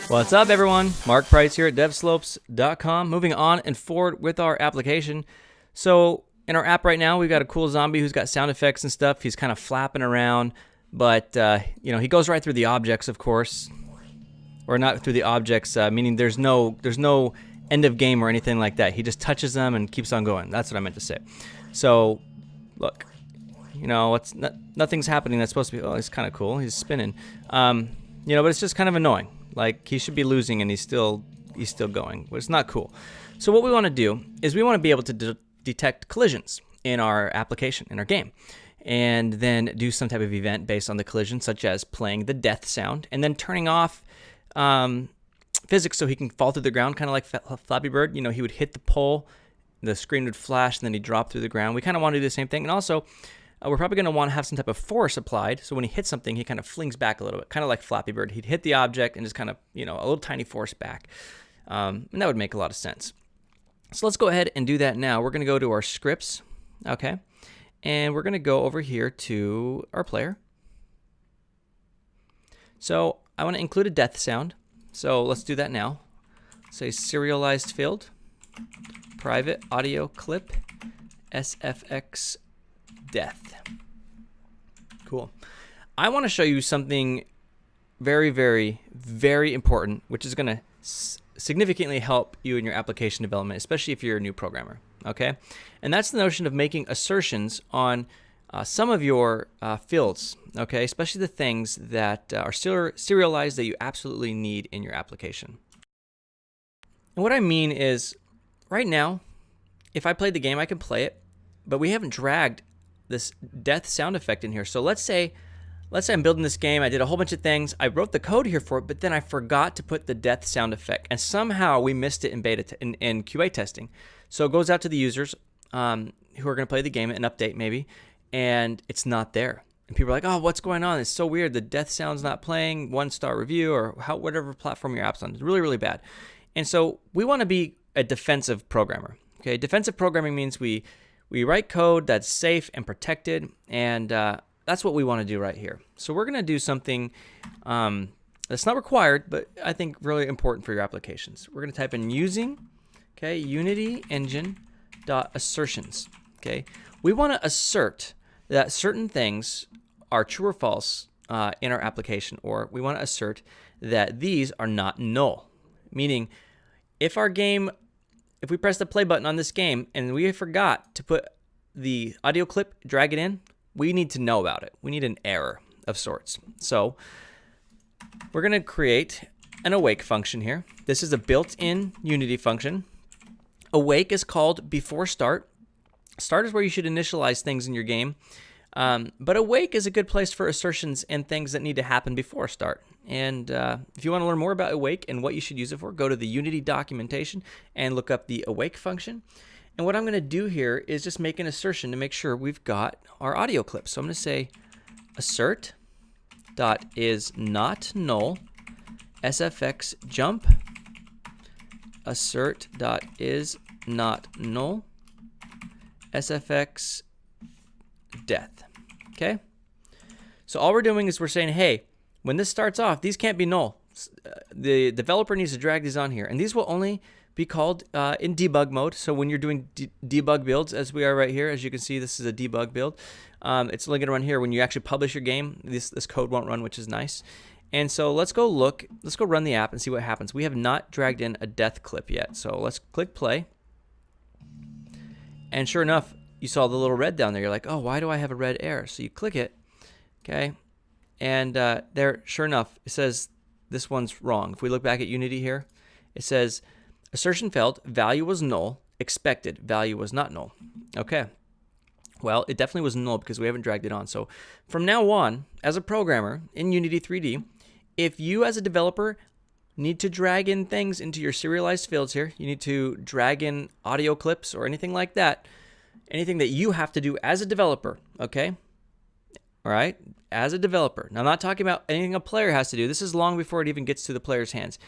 What's up, everyone? Mark Price here at devslopes.com. Moving on and forward with our application. So in our app right now, we've got a cool zombie who's got sound effects and stuff. He's kind of flapping around, but he goes right through the objects, of course, or not through the objects, meaning there's no end of game or anything like that. He just touches them and keeps on going. That's what I meant to say. So look, nothing's happening. That's supposed to be. Oh, it's kind of cool. He's spinning, but it's just kind of annoying. Like, he should be losing and he's still going. But it's not cool. So what we want to do is we want to be able to detect collisions in our application, in our game, and then do some type of event based on the collision, such as playing the death sound and then turning off physics so he can fall through the ground, kind of like Flappy Bird. He would hit the pole, the screen would flash, and then he'd drop through the ground. We kind of want to do the same thing. And also, we're probably going to want to have some type of force applied. So when he hits something, he kind of flings back a little bit, kind of like Flappy Bird. He'd hit the object and just kind of, a little tiny force back. And that would make a lot of sense. So let's go ahead and do that now. We're going to go to our scripts, okay? And we're going to go over here to our player. So I want to include a death sound. So let's do that now. Say serialized field, private audio clip, SFX death. Cool. I want to show you something very, very, very important, which is going to significantly help you in your application development, especially if you're a new programmer. Okay, and that's the notion of making assertions on some of your fields. Okay, especially the things that are serialized that you absolutely need in your application. And what I mean is, right now, if I played the game, I can play it, but we haven't dragged this death sound effect in here. So let's say I'm building this game. I did a whole bunch of things. I wrote the code here for it, but then I forgot to put the death sound effect, and somehow we missed it in beta in QA testing. So it goes out to the users who are going to play the game, an update maybe, and it's not there. And people are like, "Oh, what's going on? It's so weird. The death sound's not playing." 1-star review or whatever platform your app's on. It's really, really bad. And so we want to be a defensive programmer. Okay, defensive programming means we write code that's safe and protected, and that's what we want to do right here. So we're going to do something that's not required, but I think really important for your applications. We're going to type in using, okay, Unity Engine .assertions. Okay, we want to assert that certain things are true or false in our application, or we want to assert that these are not null. Meaning, if we press the play button on this game and we forgot to put the audio clip, drag it in, we need to know about it. We need an error of sorts. So we're going to create an awake function here. This is a built-in Unity function. Awake is called before start. Start is where you should initialize things in your game. But awake is a good place for assertions and things that need to happen before start. And if you want to learn more about awake and what you should use it for, go to the Unity documentation and look up the awake function. And what I'm going to do here is just make an assertion to make sure we've got our audio clip. So I'm going to say assert dot is not null sfx jump assert dot is not null sfx death. Okay, so all we're doing is we're saying, hey, when this starts off, these can't be null. The developer needs to drag these on here, and these will only be called in debug mode. So when you're doing debug builds, as we are right here, as you can see, this is a debug build. It's only going to run here when you actually publish your game. This code won't run, which is nice. And so let's go run the app and see what happens. We have not dragged in a death clip yet. So let's click play. And sure enough, you saw the little red down there. You're like, oh, why do I have a red error? So you click it, okay? And there, sure enough, it says this one's wrong. If we look back at Unity here, it says assertion failed, value was null, expected, value was not null. Okay. Well, it definitely was null because we haven't dragged it on. So from now on, as a programmer in Unity 3D, if you as a developer need to drag in things into your serialized fields here, you need to drag in audio clips or anything like that, anything that you have to do as a developer, okay? All right, as a developer. Now, I'm not talking about anything a player has to do. This is long before it even gets to the player's hands.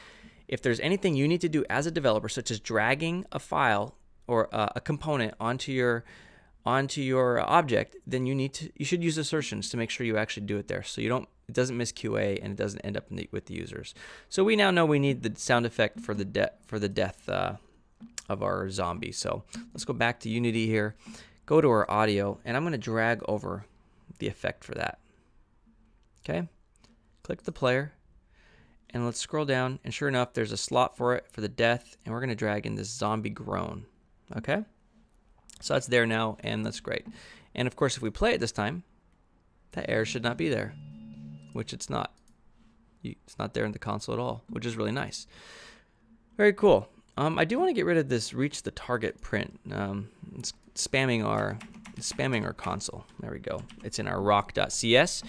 If there's anything you need to do as a developer, such as dragging a file or a component onto your object, then you should use assertions to make sure you actually do it there. So it doesn't miss QA, and it doesn't end up with the users. So we now know we need the sound effect for the death of our zombie. So let's go back to Unity here, go to our audio, and I'm going to drag over the effect for that. Okay, click the player, and let's scroll down, and sure enough, there's a slot for it for the death, and we're going to drag in this zombie groan. Okay, so that's there now, and that's great. And of course, if we play it this time, that error should not be there, which it's not. It's not there in the console at all, which is really nice. Very cool. I do want to get rid of this reach the target print. It's spamming our console. There we go. It's in our rock.cs.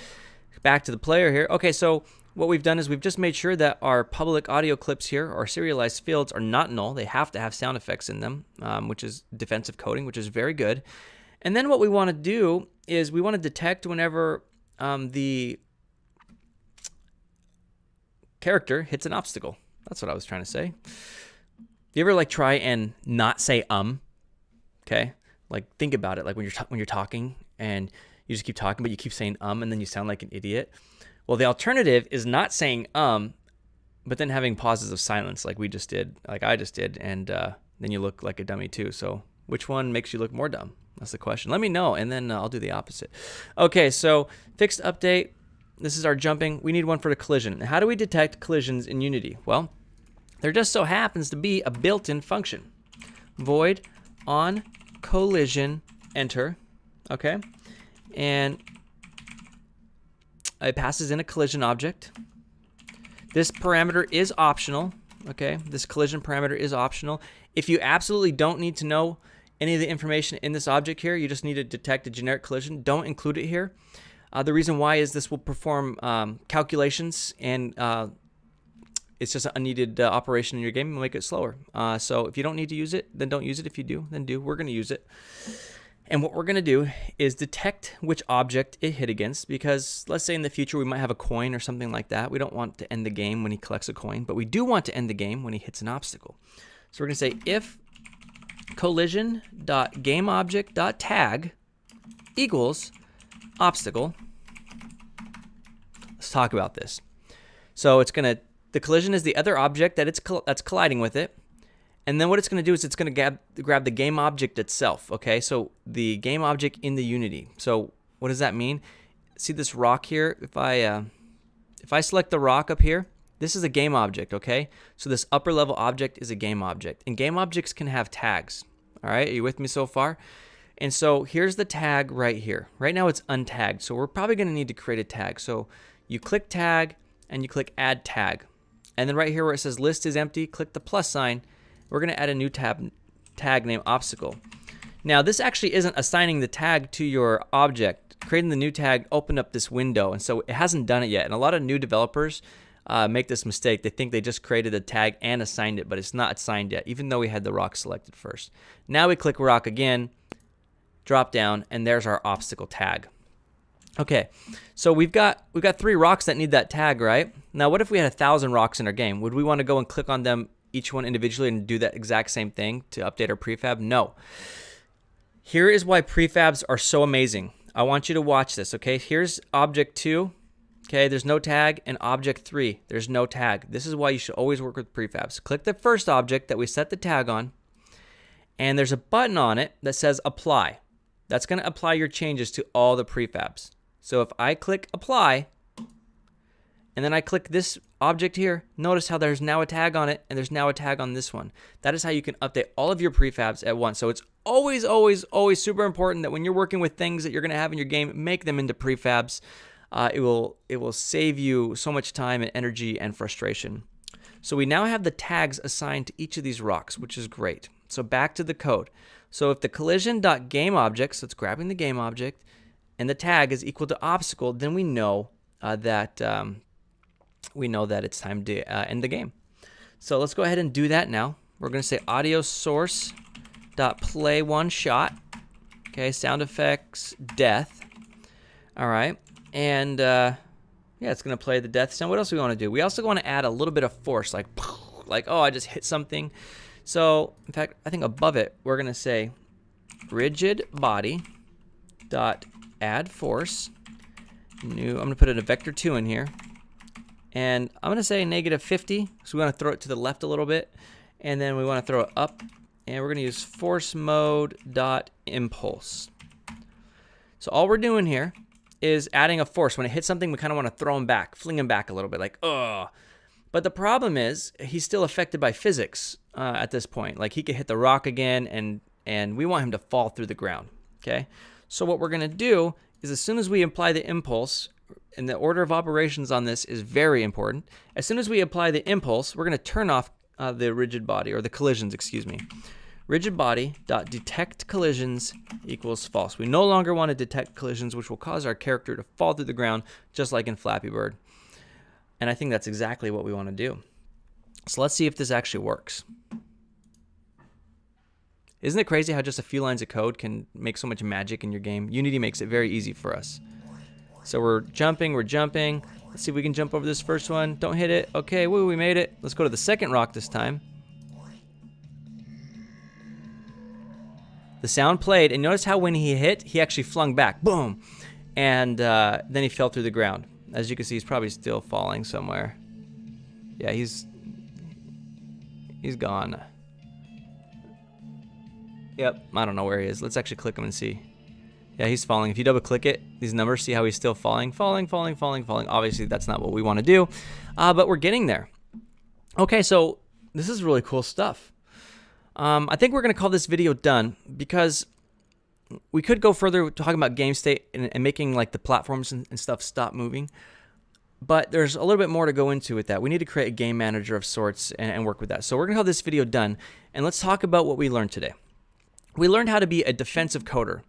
Back to the player here. Okay, so what we've done is we've just made sure that our public audio clips here, our serialized fields, are not null. They have to have sound effects in them, which is defensive coding, which is very good. And then what we want to do is we want to detect whenever the character hits an obstacle. That's what I was trying to say. You ever like try and not say okay? Like think about it. Like when you're talking and you just keep talking, but you keep saying and then you sound like an idiot. Well, the alternative is not saying but then having pauses of silence like we just did, like I just did, and then you look like a dummy too. So which one makes you look more dumb? That's the question. Let me know, and then I'll do the opposite. Okay, so fixed update. This is our jumping. We need one for the collision. How do we detect collisions in Unity? Well, there just so happens to be a built-in function. Void on collision enter. Okay, and it passes in a collision object. This parameter is optional. Okay, this collision parameter is optional. If you absolutely don't need to know any of the information in this object here, you just need to detect a generic collision, don't include it here. The reason why is this will perform calculations, and it's just an unneeded operation in your game and make it slower. So if you don't need to use it, then don't use it. If you do, then do. We're going to use it. And what we're going to do is detect which object it hit against, because let's say in the future we might have a coin or something like that. We don't want to end the game when he collects a coin, but we do want to end the game when he hits an obstacle. So we're going to say if collision.gameObject.tag equals obstacle. Let's talk about this. So it's going to, the collision is the other object that that's colliding with it. And then what it's going to do is it's going to grab the game object itself. Okay, so the game object in the Unity. So what does that mean? See this rock here? If I select the rock up here, this is a game object. Okay, so this upper level object is a game object, and game objects can have tags. All right, are you with me so far? And so here's the tag right here. Right now it's untagged, so we're probably going to need to create a tag. So you click tag and you click add tag, and then right here where it says list is empty, click the plus sign. We're going to add a new tag named obstacle. Now this actually isn't assigning the tag to your object. Creating the new tag opened up this window, and so it hasn't done it yet. And a lot of new developers make this mistake. They think they just created a tag and assigned it, but it's not assigned yet, even though we had the rock selected first. Now we click rock again, drop down, and there's our obstacle tag. Okay, so we've got 3 rocks that need that tag, right? Now what if we had 1,000 rocks in our game? Would we want to go and click on them each one individually and do that exact same thing to update our prefab? No. Here is why prefabs are so amazing. I want you to watch this, okay? Here's object 2. Okay, there's no tag, and object 3, there's no tag. This is why you should always work with prefabs. Click the first object that we set the tag on, and there's a button on it that says apply. That's going to apply your changes to all the prefabs. So if I click apply, and then I click this object here, notice how there's now a tag on it, and there's now a tag on this one. That is how you can update all of your prefabs at once. So it's always, always, always super important that when you're working with things that you're going to have in your game, make them into prefabs. It will save you so much time and energy and frustration. So we now have the tags assigned to each of these rocks, which is great. So back to the code. So if the collision.gameObject, so it's grabbing the game object, and the tag is equal to obstacle, then we know that it's time to end the game. So let's go ahead and do that now. We're going to say audio source dot play one shot. Okay, sound effects death. All right, and yeah, it's going to play the death sound. What else do we want to do? We also want to add a little bit of force, like oh, I just hit something. So in fact, I think above it we're going to say rigid body dot add force, new, I'm going to put it a vector 2 in here. And I'm going to say -50, so we want to throw it to the left a little bit. And then we want to throw it up. And we're going to use force mode dot impulse. So all we're doing here is adding a force. When it hits something, we kind of want to throw him back, fling him back a little bit, like, ugh. But the problem is he's still affected by physics at this point. Like he could hit the rock again, and we want him to fall through the ground, okay? So what we're going to do is as soon as we apply the impulse, and the order of operations on this is very important. As soon as we apply the impulse, we're going to turn off the rigid body, or the collisions, excuse me. Rigid body dot detect collisions equals false. We no longer want to detect collisions, which will cause our character to fall through the ground, just like in Flappy Bird. And I think that's exactly what we want to do. So let's see if this actually works. Isn't it crazy how just a few lines of code can make so much magic in your game? Unity makes it very easy for us. So we're jumping. Let's see if we can jump over this first one. Don't hit it. Okay, woo, we made it. Let's go to the second rock this time. The sound played, and notice how when he hit, he actually flung back. Boom! And then he fell through the ground. As you can see, he's probably still falling somewhere. Yeah, he's gone. Yep, I don't know where he is. Let's actually click him and see. Yeah, he's falling. If you double click it, these numbers, see how he's still falling. Obviously, that's not what we want to do, but we're getting there. Okay, so this is really cool stuff. I think we're going to call this video done because we could go further talking about game state and making like the platforms and stuff stop moving. But there's a little bit more to go into with that. We need to create a game manager of sorts and work with that. So we're going to have this video done, and let's talk about what we learned today. We learned how to be a defensive coder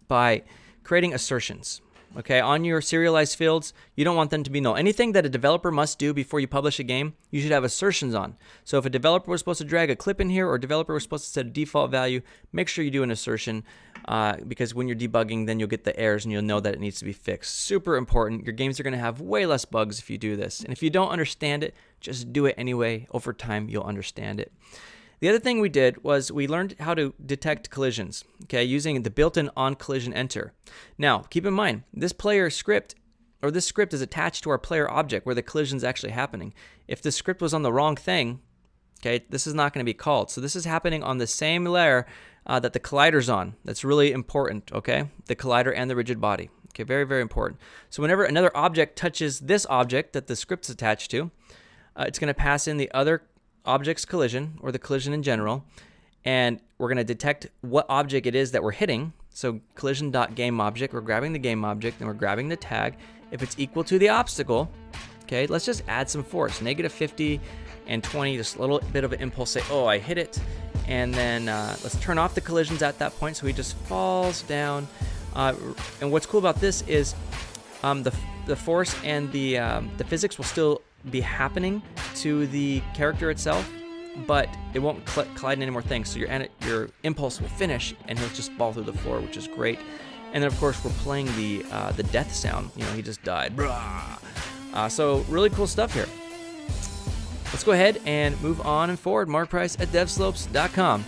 by creating assertions. Okay, on your serialized fields, you don't want them to be null. Anything that a developer must do before you publish a game, you should have assertions on. So if a developer was supposed to drag a clip in here, or a developer was supposed to set a default value, make sure you do an assertion, because when you're debugging, then you'll get the errors and you'll know that it needs to be fixed. Super important. Your games are going to have way less bugs if you do this. And if you don't understand it, just do it anyway. Over time, you'll understand it. The other thing we did was we learned how to detect collisions, okay, using the built-in on-collision enter. Now, keep in mind, this player script, or this script is attached to our player object where the collision is actually happening. If the script was on the wrong thing, okay, this is not going to be called. So this is happening on the same layer that the collider's on. That's really important, okay? The collider and the rigid body. Okay, very, very important. So whenever another object touches this object that the script's attached to, it's going to pass in the other object's collision, or the collision in general, and we're going to detect what object it is that we're hitting. So collision.gameObject, we're grabbing the game object and we're grabbing the tag. If it's equal to the obstacle, okay, let's just add some force, -50 and 20, just a little bit of an impulse, say, oh, I hit it. And then let's turn off the collisions at that point so he just falls down. And what's cool about this is the force and the physics will still be happening to the character itself, but it won't collide in any more things. So your impulse will finish and he'll just fall through the floor, which is great. And then of course we're playing the death sound. You know, he just died. So really cool stuff here. Let's go ahead and move on and forward. Mark Price at devslopes.com.